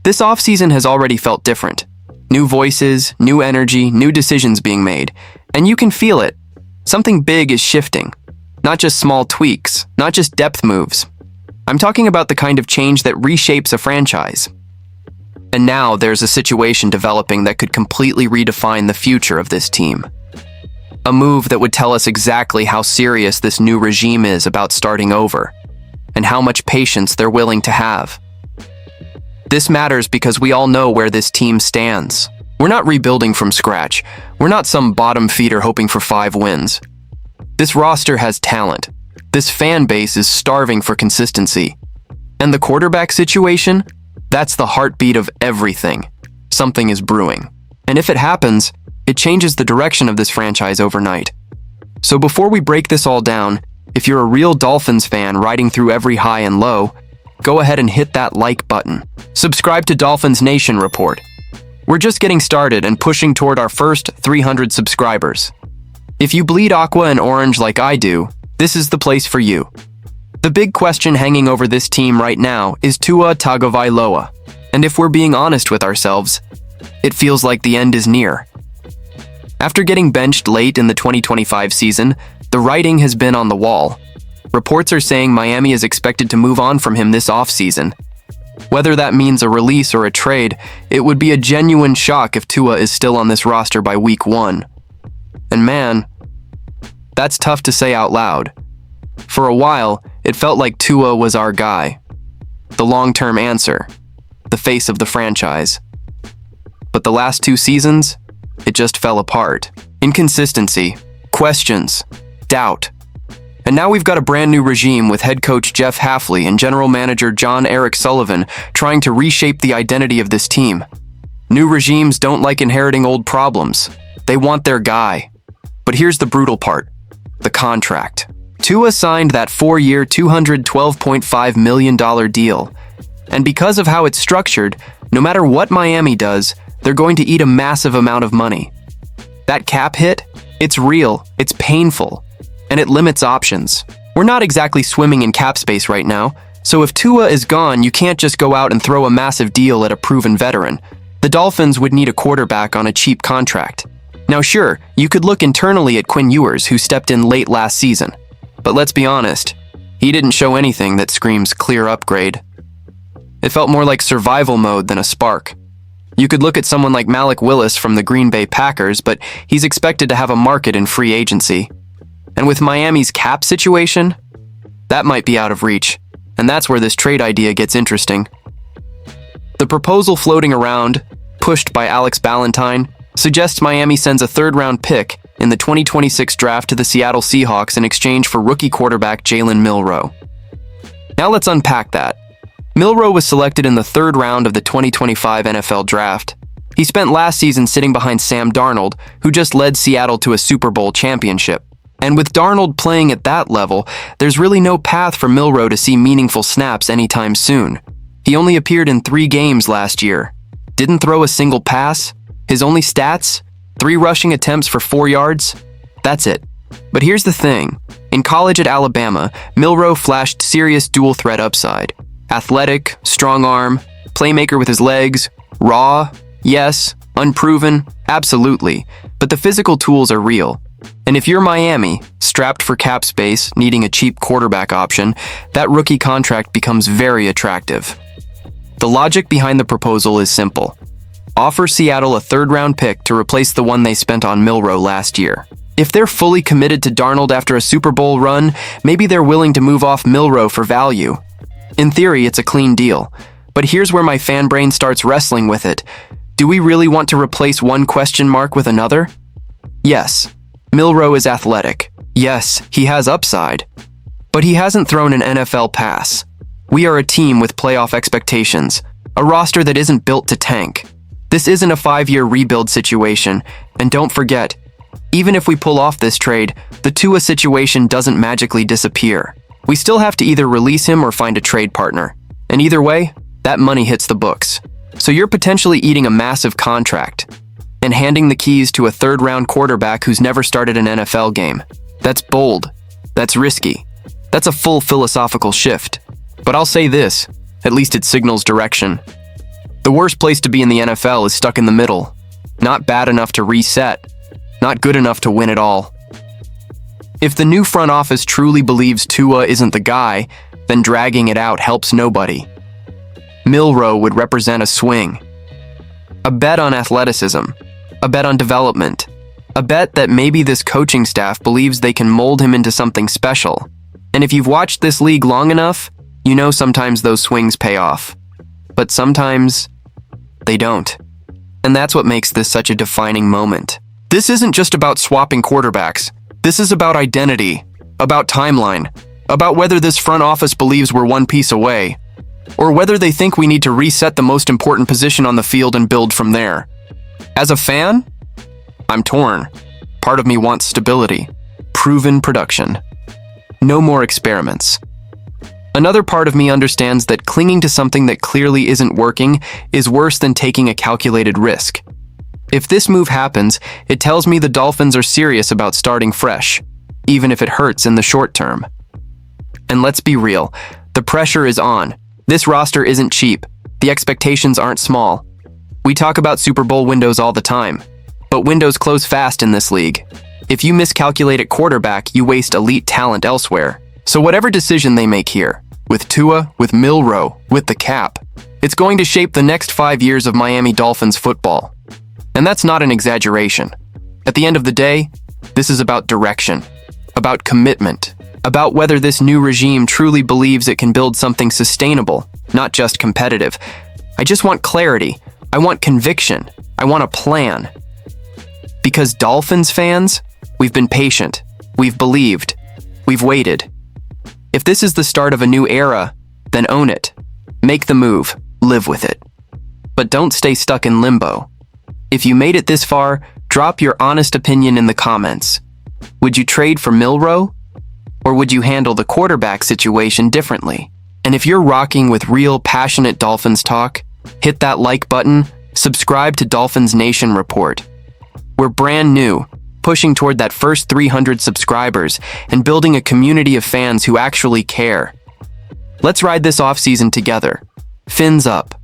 This offseason has already felt different. New voices, new energy, new decisions being made. And you can feel it. Something big is shifting. Not just small tweaks, not just depth moves. I'm talking about the kind of change that reshapes a franchise. And now there's a situation developing that could completely redefine the future of this team. A move that would tell us exactly how serious this new regime is about starting over, and how much patience they're willing to have. This matters because we all know where this team stands. We're not rebuilding from scratch. We're not some bottom feeder hoping for 5 wins. This roster has talent. This fan base is starving for consistency. And the quarterback situation? That's the heartbeat of everything. Something is brewing. And if it happens, it changes the direction of this franchise overnight. So before we break this all down, if you're a real Dolphins fan riding through every high and low, go ahead and hit that like button. Subscribe to Dolphins Nation Report. We're just getting started and pushing toward our first 300 subscribers. If you bleed aqua and orange like I do, this is the place for you. The big question hanging over this team right now is Tua Tagovailoa. And if we're being honest with ourselves, it feels like the end is near. After getting benched late in the 2025 season, the writing has been on the wall. Reports are saying Miami is expected to move on from him this offseason. Whether that means a release or a trade, it would be a genuine shock if Tua is still on this roster by week 1. And man, that's tough to say out loud. For a while, it felt like Tua was our guy. The long-term answer. The face of the franchise. But the last 2 seasons, it just fell apart. Inconsistency, questions, doubt. And now we've got a brand new regime with head coach Jeff Hafley and general manager John Eric Sullivan trying to reshape the identity of this team. New regimes don't like inheriting old problems. They want their guy. But here's the brutal part. The contract. Tua signed that 4-year, $212.5 million deal. And because of how it's structured, no matter what Miami does, they're going to eat a massive amount of money. That cap hit, it's real, it's painful, and it limits options. We're not exactly swimming in cap space right now, so if Tua is gone, you can't just go out and throw a massive deal at a proven veteran. The Dolphins would need a quarterback on a cheap contract. Now sure, you could look internally at Quinn Ewers, who stepped in late last season. But let's be honest, he didn't show anything that screams clear upgrade. It felt more like survival mode than a spark. You could look at someone like Malik Willis from the Green Bay Packers, but he's expected to have a market in free agency. And with Miami's cap situation, that might be out of reach, and that's where this trade idea gets interesting. The proposal floating around, pushed by Alex Ballantyne, suggests Miami sends a 3rd-round pick in the 2026 draft to the Seattle Seahawks in exchange for rookie quarterback Jalen Milroe. Now let's unpack that. Milroe was selected in the 3rd round of the 2025 NFL Draft. He spent last season sitting behind Sam Darnold, who just led Seattle to a Super Bowl championship. And with Darnold playing at that level, there's really no path for Milroe to see meaningful snaps anytime soon. He only appeared in 3 games last year. Didn't throw a single pass. His only stats? 3 rushing attempts for 4 yards? That's it. But here's the thing. In college at Alabama, Milroe flashed serious dual-threat upside. Athletic, strong arm, playmaker with his legs, raw, yes, unproven, absolutely. But the physical tools are real. And if you're Miami, strapped for cap space, needing a cheap quarterback option, that rookie contract becomes very attractive. The logic behind the proposal is simple. Offer Seattle a 3rd-round pick to replace the one they spent on Milroe last year. If they're fully committed to Darnold after a Super Bowl run, maybe they're willing to move off Milroe for value. In theory, it's a clean deal. But here's where my fan brain starts wrestling with it. Do we really want to replace one question mark with another? Yes, Milroe is athletic. Yes, he has upside. But he hasn't thrown an NFL pass. We are a team with playoff expectations, a roster that isn't built to tank. This isn't a 5-year rebuild situation, and don't forget, even if we pull off this trade, the Tua situation doesn't magically disappear. We still have to either release him or find a trade partner. And either way, that money hits the books. So you're potentially eating a massive contract and handing the keys to a 3rd-round quarterback who's never started an NFL game. That's bold. That's risky. That's a full philosophical shift. But I'll say this, at least it signals direction. The worst place to be in the NFL is stuck in the middle. Not bad enough to reset, not good enough to win it all. If the new front office truly believes Tua isn't the guy, then dragging it out helps nobody. Milroe would represent a swing. A bet on athleticism, a bet on development, a bet that maybe this coaching staff believes they can mold him into something special. And if you've watched this league long enough, you know sometimes those swings pay off. But sometimes they don't. And that's what makes this such a defining moment. This isn't just about swapping quarterbacks. This is about identity, about timeline, about whether this front office believes we're one piece away, or whether they think we need to reset the most important position on the field and build from there. As a fan, I'm torn. Part of me wants stability, proven production. No more experiments. Another part of me understands that clinging to something that clearly isn't working is worse than taking a calculated risk. If this move happens, it tells me the Dolphins are serious about starting fresh, even if it hurts in the short term. And let's be real, the pressure is on. This roster isn't cheap. The expectations aren't small. We talk about Super Bowl windows all the time, but windows close fast in this league. If you miscalculate at quarterback, you waste elite talent elsewhere. So whatever decision they make here, with Tua, with Milroe, with the cap, it's going to shape the next 5 years of Miami Dolphins football. And that's not an exaggeration. At the end of the day, this is about direction, about commitment, about whether this new regime truly believes it can build something sustainable, not just competitive. I just want clarity. I want conviction. I want a plan. Because Dolphins fans, we've been patient. We've believed. We've waited. If this is the start of a new era, then own it. Make the move. Live with it. But don't stay stuck in limbo. If you made it this far, drop your honest opinion in the comments. Would you trade for Milroe? Or would you handle the quarterback situation differently? And if you're rocking with real, passionate Dolphins talk, hit that like button, subscribe to Dolphins Nation Report. We're brand new, pushing toward that first 300 subscribers and building a community of fans who actually care. Let's ride this offseason together. Fins up.